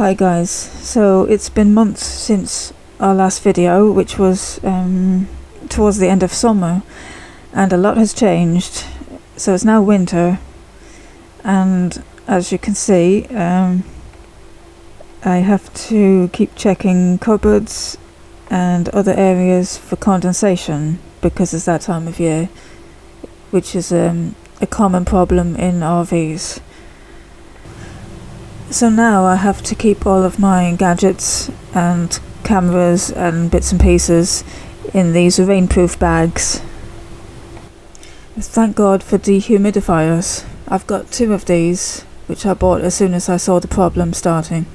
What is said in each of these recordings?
Hi guys, so it's been months since our last video, which was towards the end of summer, and a lot has changed. So it's now winter, and as you can see, I have to keep checking cupboards and other areas for condensation because it's that time of year, which is a common problem in RVs. So now I have to keep all of my gadgets and cameras and bits and pieces in these rainproof bags. Thank God for dehumidifiers. I've got 2 of these, which I bought as soon as I saw the problem starting.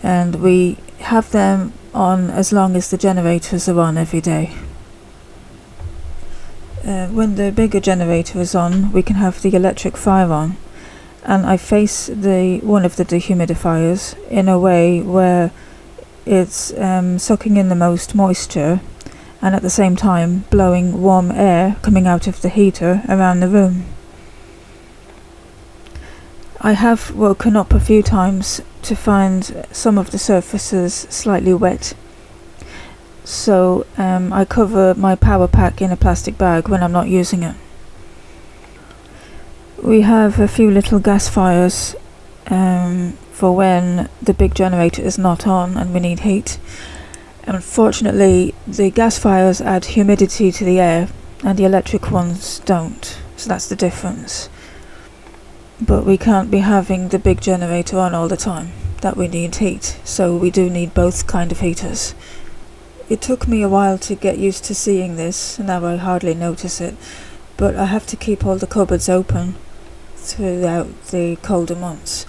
And we have them on as long as the generators are on every day. When the bigger generator is on, we can have the electric fire on. And I face one of the dehumidifiers in a way where it's sucking in the most moisture and at the same time blowing warm air coming out of the heater around the room. I have woken up a few times to find some of the surfaces slightly wet, so I cover my power pack in a plastic bag when I'm not using it. We have a few little gas fires for when the big generator is not on and we need heat. Unfortunately, the gas fires add humidity to the air and the electric ones don't, so that's the difference. But we can't be having the big generator on all the time, that we need heat, so we do need both kind of heaters. It took me a while to get used to seeing this, and now I hardly notice it, but I have to keep all the cupboards open throughout the colder months,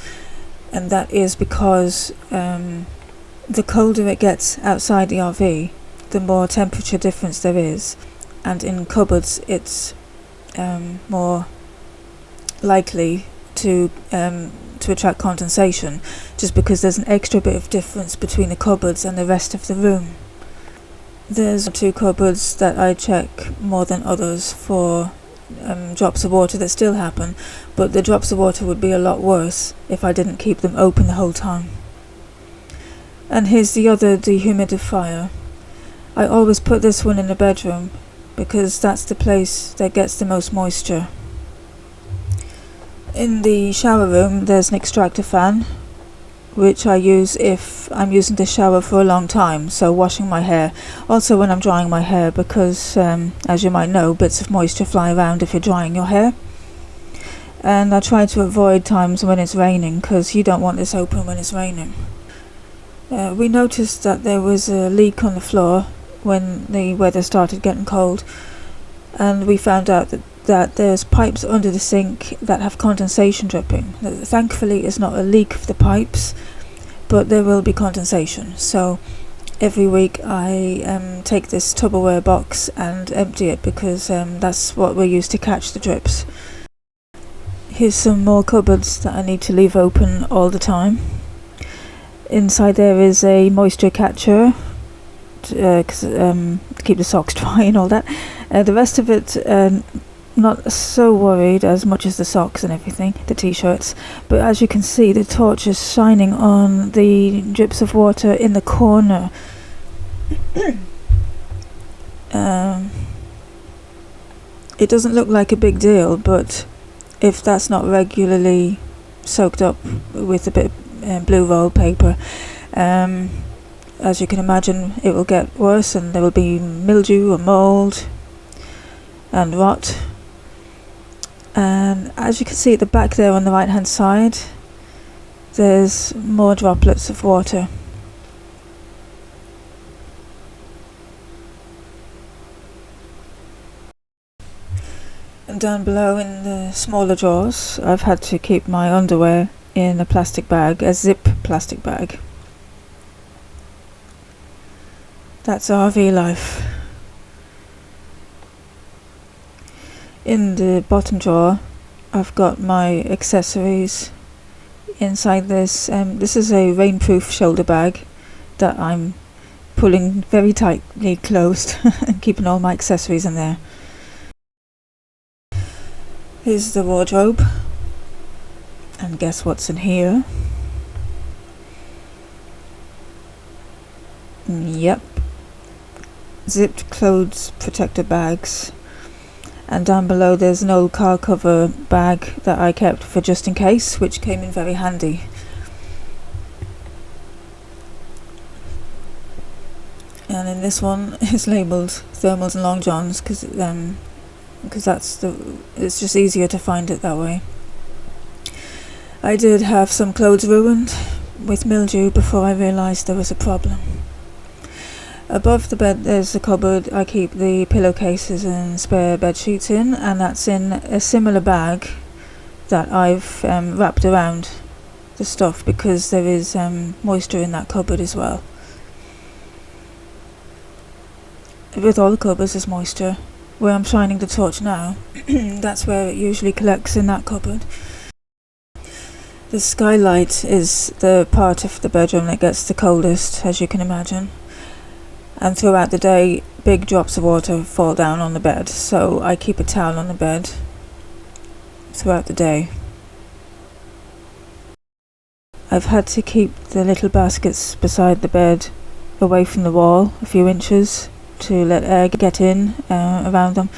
and that is because the colder it gets outside the RV, the more temperature difference there is, and in cupboards it's more likely to attract condensation, just because there's an extra bit of difference between the cupboards and the rest of the room. There's 2 cupboards that I check more than others for drops of water that still happen, but the drops of water would be a lot worse if I didn't keep them open the whole time. And here's the other dehumidifier. I always put this one in the bedroom because that's the place that gets the most moisture. In the shower room there's an extractor fan, which I use if I'm using the shower for a long time, so washing my hair. Also when I'm drying my hair, because as you might know, bits of moisture fly around if you're drying your hair. And I try to avoid times when it's raining, because you don't want this open when it's raining. We noticed that there was a leak on the floor when the weather started getting cold, and we found out that there's pipes under the sink that have condensation dripping. Thankfully it's not a leak of the pipes, but there will be condensation, so every week I take this Tupperware box and empty it, because that's what we use to catch the drips. Here's some more cupboards that I need to leave open all the time. Inside there is a moisture catcher to keep the socks dry and all that. The rest of it, not so worried as much as the socks and everything, the t-shirts, but as you can see the torch is shining on the drips of water in the corner. It doesn't look like a big deal, but if that's not regularly soaked up with a bit of blue roll paper, as you can imagine, it will get worse, and there will be mildew or mould and rot. And as you can see at the back there on the right hand side, there's more droplets of water. And down below in the smaller drawers, I've had to keep my underwear in a plastic bag, a zip plastic bag. That's RV life. In the bottom drawer I've got my accessories. Inside this, this is a rainproof shoulder bag that I'm pulling very tightly closed and keeping all my accessories in there. Here's the wardrobe, and guess what's in here? Yep. Zipped clothes protector bags. And down below there's an old car cover bag that I kept for just in case, which came in very handy. And in this one it's labelled thermals and long johns because it's just easier to find it that way. I did have some clothes ruined with mildew before I realised there was a problem. Above the bed there's a cupboard I keep the pillowcases and spare bed sheets in, and that's in a similar bag that I've wrapped around the stuff because there is moisture in that cupboard as well. With all the cupboards there's moisture. Where I'm shining the torch now, that's where it usually collects, in that cupboard. The skylight is the part of the bedroom that gets the coldest, as you can imagine. And throughout the day, big drops of water fall down on the bed, so I keep a towel on the bed throughout the day. I've had to keep the little baskets beside the bed away from the wall a few inches to let air get in around them,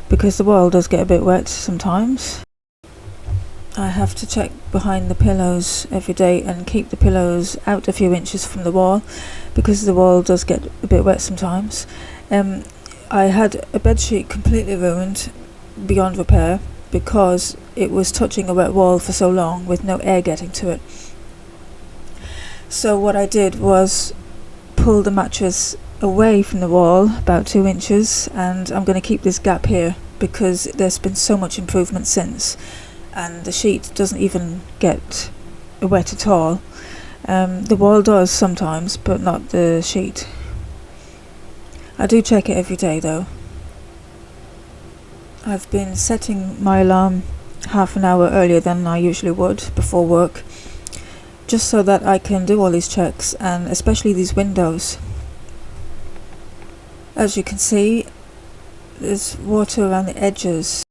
because the wall does get a bit wet sometimes. I have to check behind the pillows every day and keep the pillows out a few inches from the wall, because the wall does get a bit wet sometimes. I had a bedsheet completely ruined beyond repair because it was touching a wet wall for so long with no air getting to it. So what I did was pull the mattress away from the wall about 2 inches, and I'm going to keep this gap here because there's been so much improvement since, and the sheet doesn't even get wet at all. The wall does sometimes, but not the sheet. I do check it every day though. I've been setting my alarm half an hour earlier than I usually would before work, just so that I can do all these checks, and especially these windows. As you can see, there's water around the edges.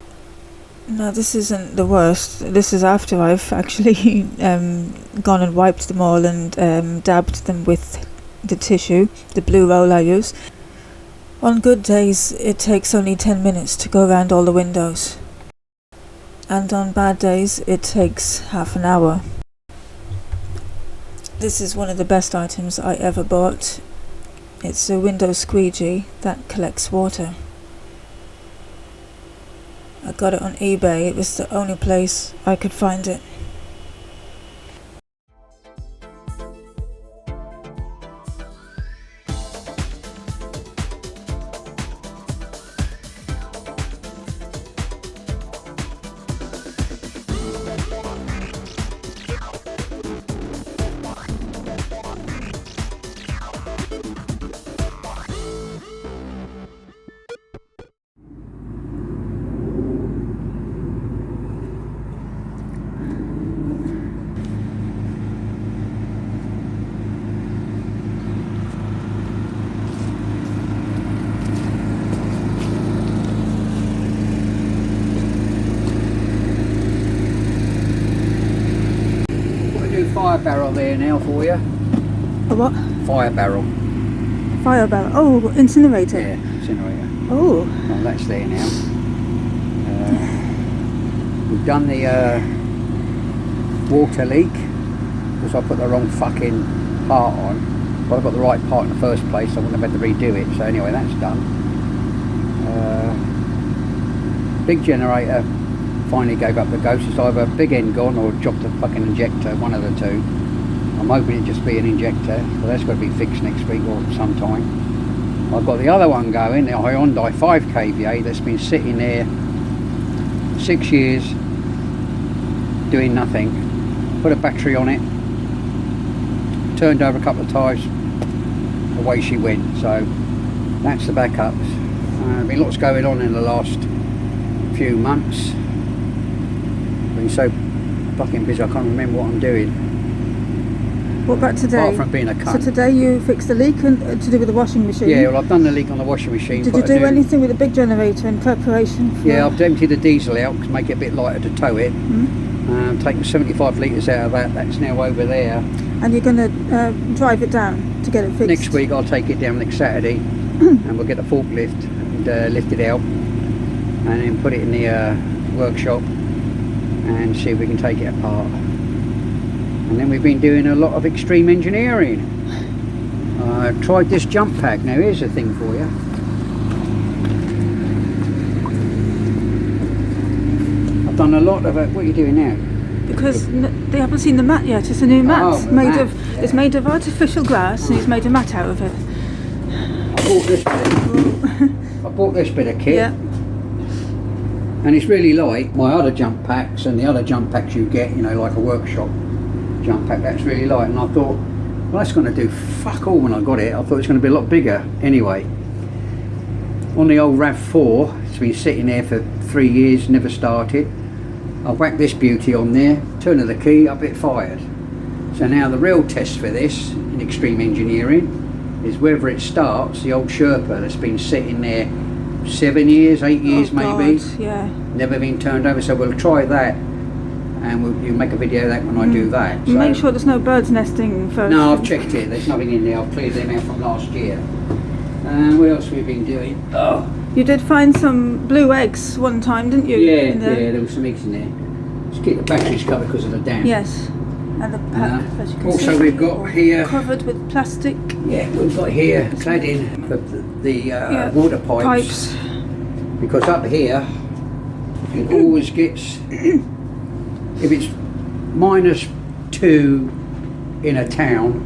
Now this isn't the worst, this is after I've actually gone and wiped them all and dabbed them with the tissue, the blue roll I use. On good days it takes only 10 minutes to go around all the windows, and on bad days it takes half an hour. This is one of the best items I ever bought. It's a window squeegee that collects water. I got it on eBay, it was the only place I could find it. Fire barrel there now for you. A what? Fire barrel. Fire barrel. Oh, incinerator. Yeah, incinerator. Oh. Well, that's there now. We've done the water leak because I put the wrong fucking part on. But I got the right part in the first place, so I wouldn't have had to redo it. So anyway, that's done. Big generator finally gave up the ghost. It's either a big end gone or dropped the fucking injector, one of the two. I'm hoping it just be an injector, but that's got to be fixed next week or sometime. I've got the other one going, the Hyundai 5 kVA that's been sitting there 6 years doing nothing. Put a battery on it, turned over a couple of times, away she went. So that's the backups. Been lots going on in the last few months. Been so fucking busy I can't remember what I'm doing. What about today? Apart from being a cunt. So today you fixed the leak to do with the washing machine? Yeah, well I've done the leak on the washing machine. Did you do anything with the big generator in preparation for... Yeah, I've emptied the diesel out to make it a bit lighter to tow it. Taken 75 litres out of that, that's now over there. And you're going to drive it down? to get it fixed. Next week I'll take it down next Saturday and we'll get the forklift and lift it out and then put it in the workshop and see if we can take it apart. And then we've been doing a lot of extreme engineering. I tried this jump pack. Now here's a thing for you. I've done a lot of it. What are you doing now? Because they haven't seen the mat yet. It's a new mat. Oh, yeah. It's made of artificial grass and he's made a mat out of it. I bought this bit of kit. Yeah. And it's really light. My other jump packs and the other jump packs you get, you know, like a workshop jump pack, that's really light. And I thought, well, that's going to do fuck all when I got it. I thought it's going to be a lot bigger anyway. On the old RAV4, it's been sitting there for 3 years, never started. I whacked this beauty on there, turn of the key, up it fired. So now the real test for this in extreme engineering is whether it starts the old Sherpa that's been sitting there 7 years, 8 years maybe. God, yeah. Never been turned over, so we'll try that and you'll make a video of that when I do that. So make sure there's no birds nesting first. no, I've checked it, there's nothing in there. I've cleared them out from last year. And what else we've been doing? Oh, You did find some blue eggs one time, didn't you? yeah, there was some eggs in there. Just keep the batteries covered because of the damp. Yes. And the pack, as you can Also see, we've got here, covered with plastic. yeah, we've got here cladding for the water pipes. Because up here it always gets, if it's -2 in a town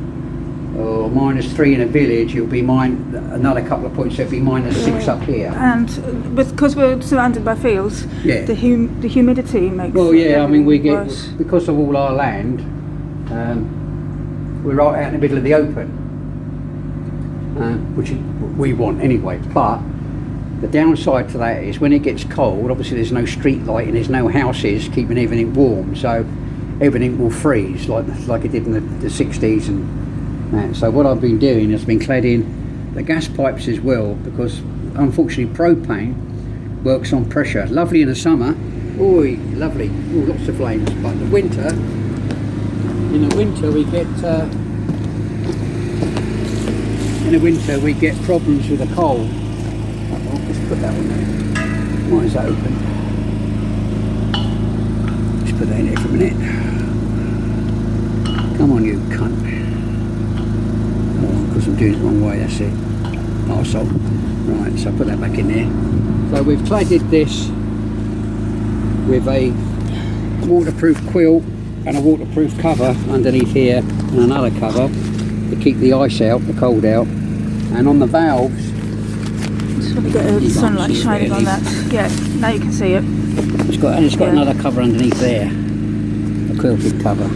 or -3 in a village, it'll be another couple of points, so it'll be -6 up here. And because we're surrounded by fields, Yeah. the humidity makes Well, yeah, I mean, we get, worse. because of all our land, we're right out in the middle of the open, which we want anyway. But the downside to that is when it gets cold, obviously there's no street light and there's no houses keeping everything warm, so everything will freeze like it did in the 60s and that. So what I've been doing is been cladding the gas pipes as well, because unfortunately propane works on pressure. Lovely in the summer, oi, lovely, ooh, lots of flames. But in the winter we get problems with the cold. I'll just put that on there. Why is that open? Just put that in there for a minute. Come on, you cunt. Oh, because I'm doing it the wrong way, that's it. Arsehole. Right, so I put that back in there. So we've cladded this with a waterproof quilt and a waterproof cover underneath here and another cover to keep the ice out, the cold out. And on the valves, just want to get the sunlight shining on that. Yeah, now you can see it. it's got another cover underneath there, a quilted cover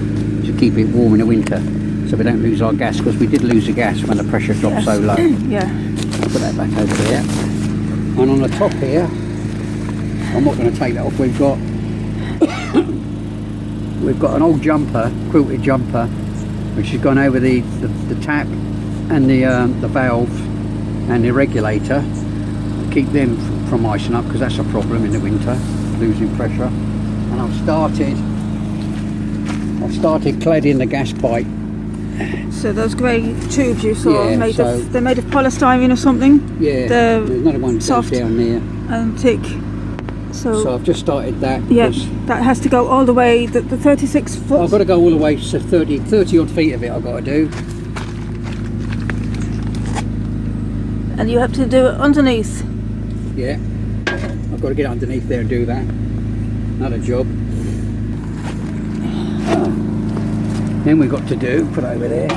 to keep it warm in the winter, so we don't lose our gas, because we did lose the gas when the pressure dropped so low. Yeah. I'll put that back over there. And on the top here, I'm not going to take that off. We've got an old jumper, quilted jumper, which has gone over the tap and the valve and the regulator. Keep them from icing up, because that's a problem in the winter, losing pressure. And I've started cladding the gas pipe. So those grey tubes you saw, Yeah, they're made of polystyrene or something? Yeah, They're there's another one soft down there. and thick. So I've just started that. Yeah, because that has to go all the way, the 36 foot. I've got to go all the way to 30 odd feet of it I've got to do. And you have to do it underneath. Yeah, I've got to get underneath there and do that. Another job. Then we've got to put it over there.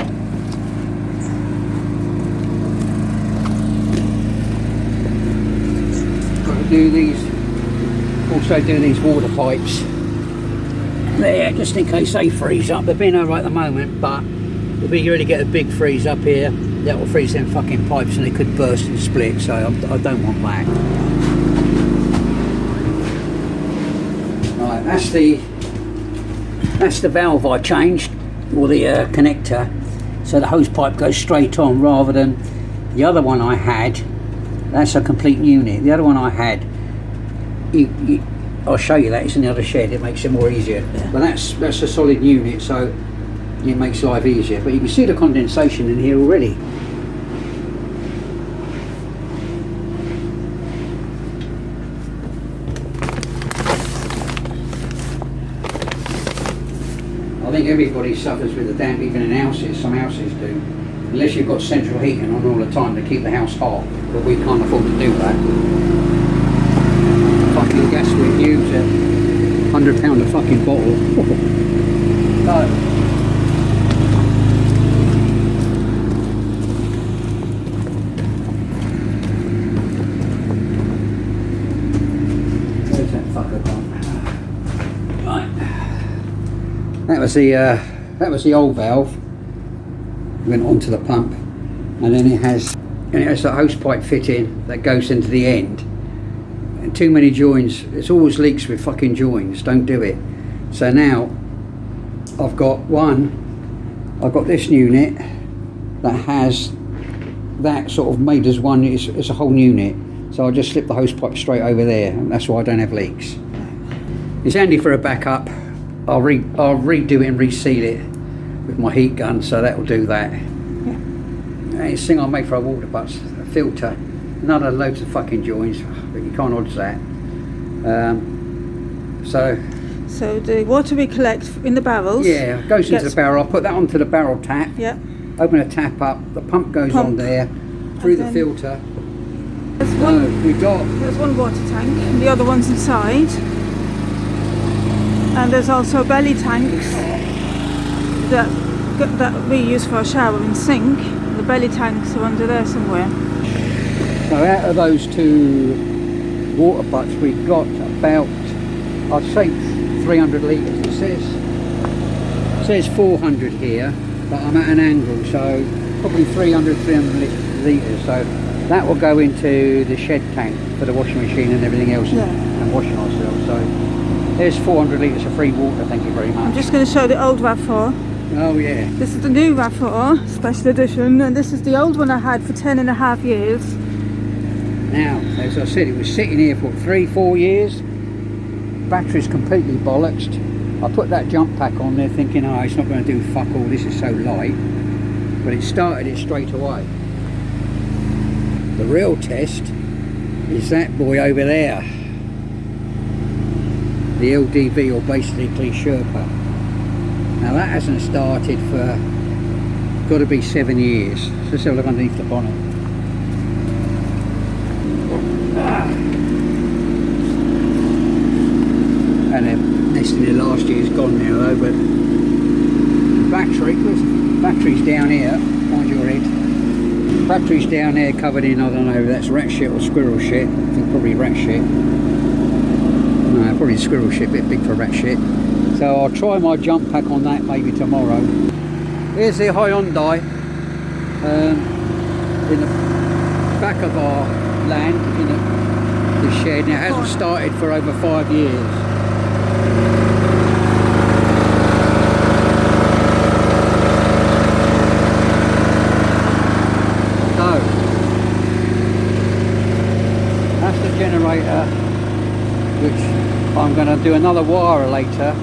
Got to do these, also do these water pipes there, just in case they freeze up. They're being alright at the moment, but if we really get a big freeze up here, that will freeze them fucking pipes and they could burst and split, so I don't want that. Right, that's the valve I changed, or the connector, so the hose pipe goes straight on rather than the other one I had. That's a complete unit. The other one I had, I'll show you that, it's in the other shed, it makes it more easier. Yeah. But that's a solid unit, so and it makes life easier. But you can see the condensation in here already. I think everybody suffers with the damp, even in houses. Some houses do, unless you've got central heating on all the time to keep the house hot. But we can't afford to do that. Fucking gas we use at £100 a fucking bottle. No. Where's that fucker gone? Right. That was the old valve. Went onto the pump, and then it has a hose pipe fitting that goes into the end. And too many joins. It's always leaks with fucking joins. Don't do it. So now I've got this unit that has that sort of made as one. It's a whole unit. So I just slip the hose pipe straight over there, and that's why I don't have leaks. It's handy for a backup. I'll redo it and reseal it with my heat gun, so that will do that. Yeah. It's a thing I make for a water butts, a filter. Another loads of fucking joins, but you can't odds that. So the water we collect in the barrels. Yeah, goes into the barrel. I'll put that onto the barrel tap. Yeah. Open a tap up. The pump goes on there through the filter. There's one water tank, and the other one's inside. And there's also belly tanks that we use for a shower and sink. The belly tanks are under there somewhere. So out of those two water butts, we've got about, I'd say 300 litres. It says 400 here, but I'm at an angle, so probably 300 litres. So that will go into the shed tank for the washing machine and everything else, and washing ourselves. So there's 400 litres of free water, thank you very much. I'm just going to show the old RAV4. Oh yeah. This is the new RAV4, special edition, and this is the old one I had for 10.5 years. Now, as I said, it was sitting here for 3-4 years. Battery's completely bollocksed. I put that jump pack on there thinking, oh, it's not going to do fuck all, this is so light. But it started it straight away. The real test is that boy over there. The LDV, or basically Sherpa. Now that hasn't started for, got to be 7 years. Let's have a look underneath the bonnet. And then nesting in last year's gone now though, but battery's down here, find your head. Battery's down there covered in, I don't know if that's rat shit or squirrel shit. I think probably rat shit. No, probably squirrel shit, a bit big for rat shit. So I'll try my jump pack on that maybe tomorrow. Here's the Hyundai in the back of our land, in the shed. Now it hasn't started for over 5 years. So that's the generator, which I'm going to do another wire later,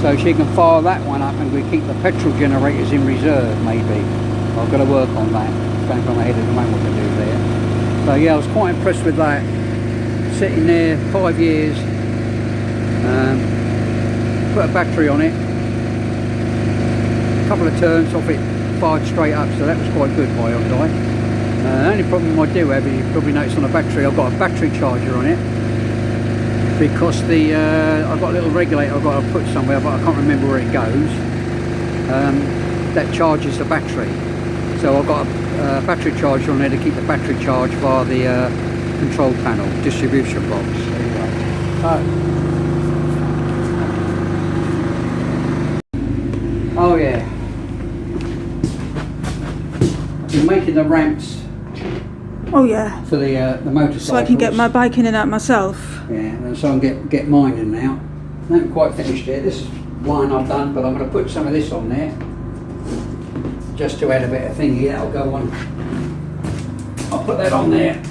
so she can fire that one up and we keep the petrol generators in reserve maybe. I've got to work on that. It's going from my head at the moment what to do there. So yeah, I was quite impressed with that. Sitting there 5 years. Put a battery on it. A couple of turns off it, fired straight up, so that was quite good by Hyundai. The only problem I do have, you probably noticed on the battery, I've got a battery charger on it. Because I've got a little regulator I've got to put somewhere, but I can't remember where it goes. That charges the battery. So I've got a battery charger on there to keep the battery charged via the control panel, distribution box. There you go. Oh yeah. I've been making the ramps. Oh yeah. For the motorcycles. So I can get my bike in and out myself. Yeah, and so I can get mine in and out. I haven't quite finished yet. This is one I've done, but I'm going to put some of this on there. Just to add a bit of thingy, that'll go on. I'll put that on there.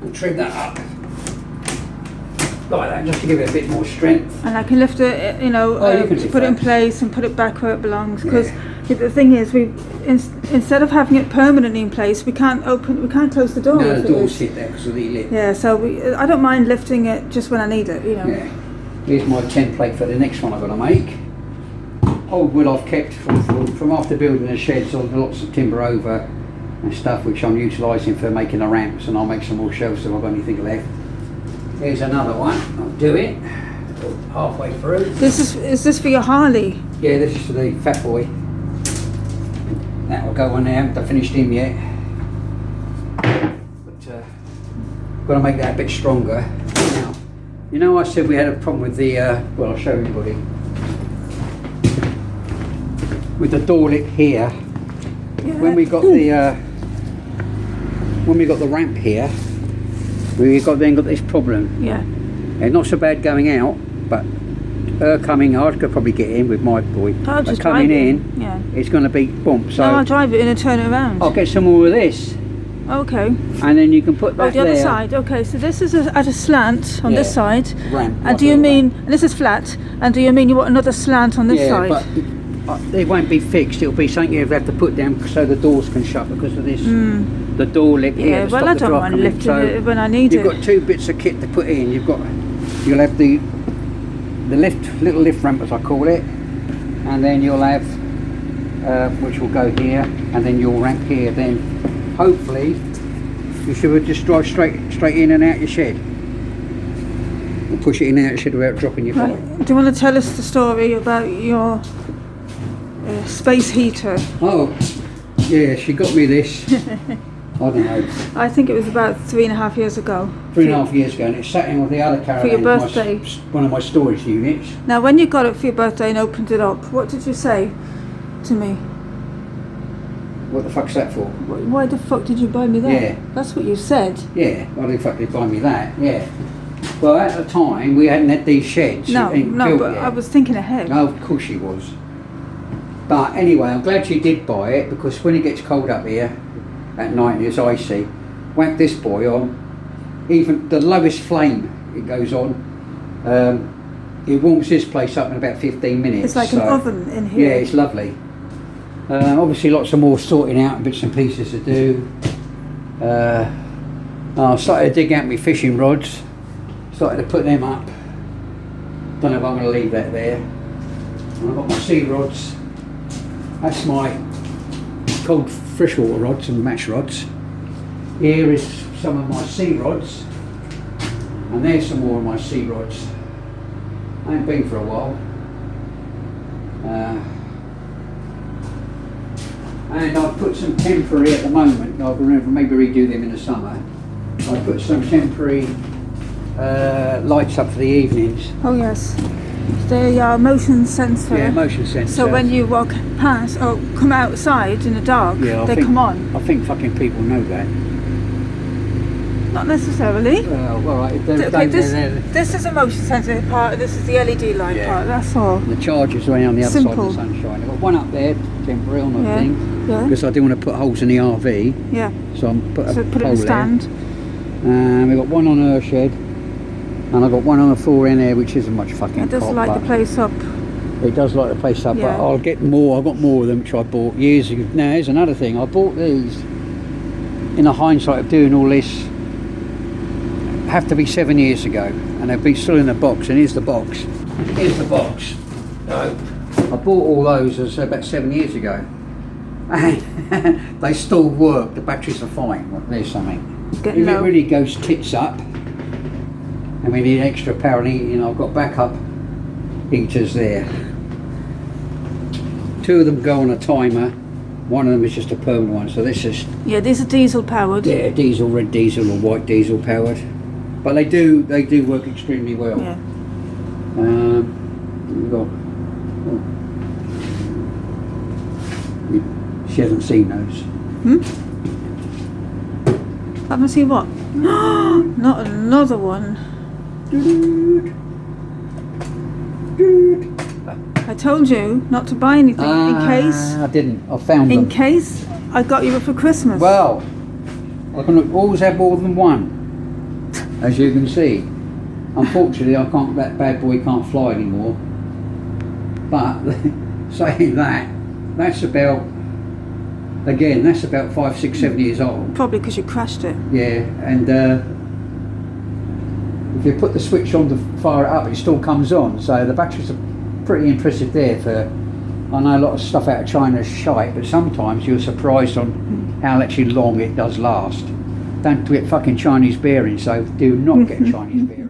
And trim that up. like that, just to give it a bit more strength. And I can lift it, you know, to put it in place and put it back where it belongs. Because the thing is, instead of having it permanently in place, we can't close the door. No, the doors sit there because of the lid. Yeah, so I don't mind lifting it just when I need it, you know. Yeah. Here's my template for the next one I've got to make. Old wood I've kept from after building the sheds, so lots of timber over and stuff which I'm utilising for making the ramps, and I'll make some more shelves if I've got anything left. Here's another one. I'll do it. Halfway through. Is this for your Harley? Yeah, this is for the Fat Boy. That will go on there. I haven't finished him yet. But got to make that a bit stronger. Now, you know I said we had a problem with the, well, I'll show everybody. With the door lip here. Yeah. When we got the ramp here, we then got this problem. Yeah. And not so bad going out, but her coming, I could probably get in with my boy. I'll just coming drive in, yeah. It's going to be bump. So no, I'll drive it in and turn it around. I'll get some more of this. Okay. And then you can put that the there. other side. Okay, so this is at a slant on this side. Ramp. And do you mean, and this is flat, and do you mean you want another slant on this side? But it won't be fixed. It'll be something you have to put down so the doors can shut because of this. The door lip here. Yeah, well, I don't mind lifting it when I need it. You've got two bits of kit to put in. You'll have the little lift ramp, as I call it, and then you'll have which will go here, and then your ramp here. Then hopefully you should just drive straight in and out your shed. And push it in and out your shed without dropping your pipe. Do you want to tell us the story about your space heater? Oh, yeah, she got me this. I don't know. I think it was about 3.5 years ago. 3.5 years ago, and it's sat in with the other caravan. For your birthday. One of my storage units. Now, when you got it for your birthday and opened it up, what did you say to me? What the fuck's that for? Why the fuck did you buy me that? Yeah. That's what you said. Yeah, why the fuck did you buy me that? Yeah. Well, at the time, we hadn't had these sheds. No, but yet. I was thinking ahead. No, of course she was. But anyway, I'm glad she did buy it, because when it gets cold up here at night and it's icy, whack this boy on, even the lowest flame it goes on, it warms this place up in about 15 minutes. It's like an oven in here. Yeah, it's lovely. Obviously lots of more sorting out and bits and pieces to do. I started to dig out my fishing rods, started to put them up. Don't know if I'm going to leave that there. And I've got my sea rods. That's my cold freshwater rods and match rods. Here is some of my sea rods, and there's some more of my sea rods. I ain't been for a while. And I've put some temporary at the moment. I'll maybe redo them in the summer. I put some temporary lights up for the evenings. Oh yes. They are motion sensor. Yeah, motion sensor. So when you walk past or come outside in the dark, they come on. I think fucking people know that. Not necessarily. Well, right. This is a motion sensor part. This is the LED light part. That's all. The chargers are on the other side of the sunshine. I've got one up there, temporary on the thing, because I do want to put holes in the RV. Yeah. So I'm put it in the stand. And we've got one on her shed. And I've got one on the floor in there, which isn't much fucking. It does light the place up. It does light the place up, yeah. But I'll get more. I've got more of them, which I bought years ago. Now, here's another thing. I bought these in the hindsight of doing all this. Have to be 7 years ago, and they'll be still in the box. And here's the box. Here's the box. So I bought all those about 7 years ago, and they still work. The batteries are fine. There's something. If it really goes tits up, and we need extra power and heating, I've got backup heaters there. Two of them go on a timer, one of them is just a permanent one, so this is... Yeah, these are diesel powered. Yeah, diesel, red diesel or white diesel powered. But they do work extremely well. Yeah. We've got... She hasn't seen those. Haven't seen what? Not another one. I told you not to buy anything in case. I didn't. I found them. In case I got you for Christmas. Well, I can always have more than one, as you can see. Unfortunately, that bad boy can't fly anymore. But saying that, that's about 5, 6, 7 years old. Probably because you crashed it. Yeah, and if you put the switch on to fire it up, it still comes on. So the batteries are pretty impressive there. I know a lot of stuff out of China is shite, but sometimes you're surprised on how actually long it does last. Don't get fucking Chinese bearings, so do not get Chinese bearings.